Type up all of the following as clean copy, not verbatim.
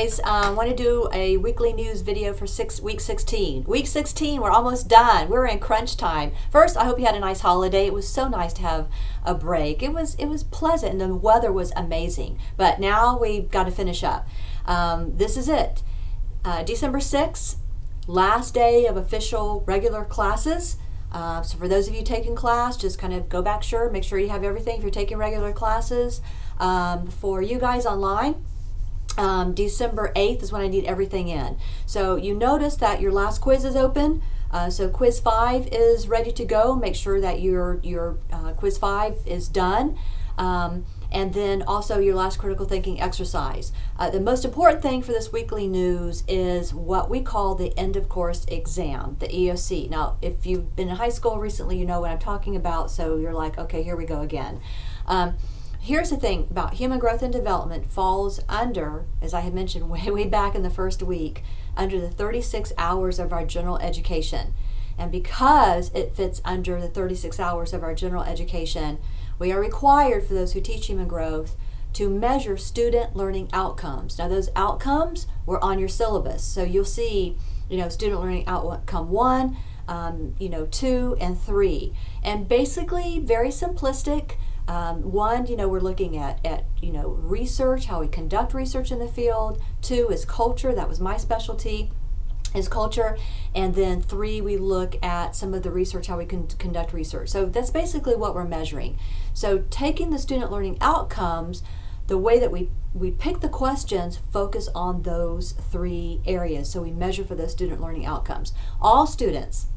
I want to do a weekly news video for week 16. Week 16, we're almost done. We're in crunch time. First, I hope you had a nice holiday. It was so nice to have a break. It was pleasant and the weather was amazing. But now we've got to finish up. This is it. December 6th, last day of official regular classes. So for those of you taking class, just kind of go back, make sure you have everything if you're taking regular classes. For you guys online, December 8th is when I need everything in. So you notice that your last quiz is open. So quiz 5 is ready to go. Make sure that your quiz 5 is done. And then also your last critical thinking exercise. The most important thing for this weekly news is what we call the end of course exam, the EOC. Now, if you've been in high school recently, you know what I'm talking about, so you're like, okay, here we go again. Here's the thing about human growth and development falls under, as I had mentioned way back in the first week, under the 36 hours of our general education. And because it fits under the 36 hours of our general education, we are required, for those who teach human growth, to measure student learning outcomes. Now, those outcomes were on your syllabus. So you'll see, student learning outcome 1, 2, and 3. And basically, very simplistic. 1, we're looking at research, how we conduct research in the field. 2 is culture. That was my specialty, is culture. And then 3, we look at some of the research, how we can conduct research. So that's basically what we're measuring. So taking the student learning outcomes, the way that we pick the questions focus on those 3 areas. So we measure for those student learning outcomes. All students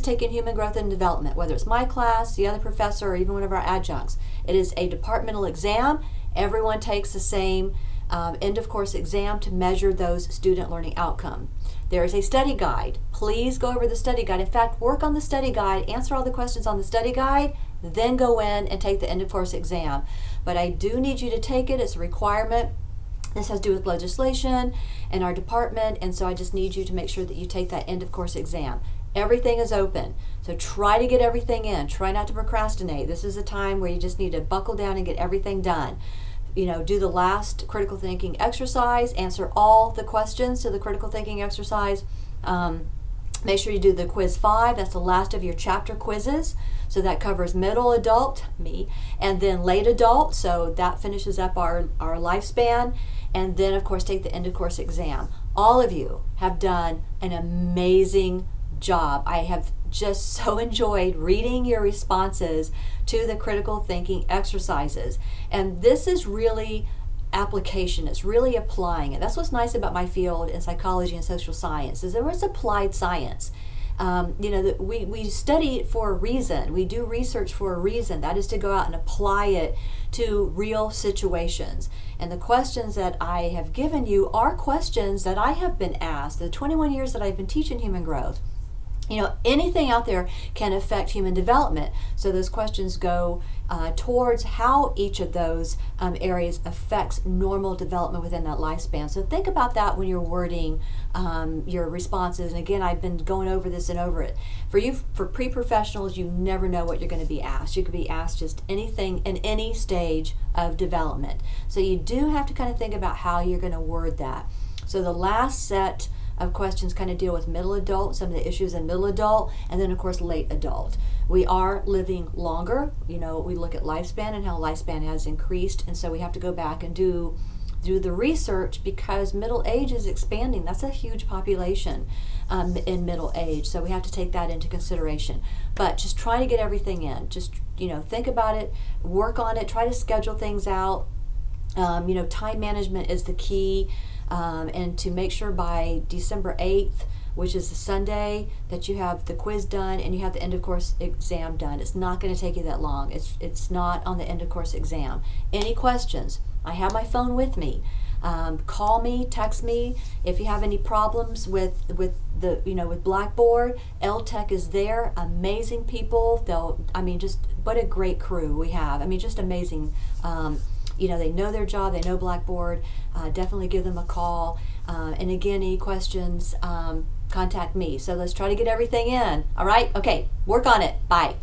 taking human growth and development, whether it's my class, the other professor, or even one of our adjuncts, it is a departmental exam. Everyone takes the same end of course exam to measure those student learning outcomes. There is a study guide. Please go over the study guide. In fact, work on the study guide, answer all the questions on the study guide, then go in and take the end of course exam. But I do need you to take it. It's a requirement. This has to do with legislation in our department, and so I just need you to make sure that you take that end of course exam. Everything is open, so try to get everything in. Try not to procrastinate. This is a time where you just need to buckle down and get everything done. Do the last critical thinking exercise, answer all the questions to the critical thinking exercise. Make sure you do the quiz 5. That's the last of your chapter quizzes. So that covers middle adult, me, and then late adult. So that finishes up our lifespan. And then, of course, take the end of course exam. All of you have done an amazing job. I have just so enjoyed reading your responses to the critical thinking exercises. And this is really application. It's really applying it. That's what's nice about my field in psychology and social science, is there is applied science. We study it for a reason. We do research for a reason. That is to go out and apply it to real situations. And the questions that I have given you are questions that I have been asked. The 21 years that I've been teaching human growth, anything out there can affect human development. So those questions go towards how each of those areas affects normal development within that lifespan. So think about that when you're wording your responses. And again, I've been going over this and over it. For pre-professionals, you never know what you're going to be asked. You could be asked just anything in any stage of development. So you do have to kind of think about how you're going to word that. So the last set of questions kind of deal with middle adult, some of the issues in middle adult, and then of course late adult. We are living longer. We look at lifespan and how lifespan has increased, and so we have to go back and do the research because middle age is expanding. That's a huge population in middle age, so we have to take that into consideration. But just try to get everything in. Just think about it, work on it, try to schedule things out. Time management is the key. And to make sure by December 8th, which is the Sunday, that you have the quiz done and you have the end of course exam done. It's not going to take you that long. It's not on the end of course exam. Any questions? I have my phone with me. Call me, text me. If you have any problems with Blackboard, LTech is there. Amazing people. Just what a great crew we have. Just amazing. They know their job, they know Blackboard. Definitely give them a call. And again, any questions, contact me. So let's try to get everything in. All right? Okay, work on it. Bye.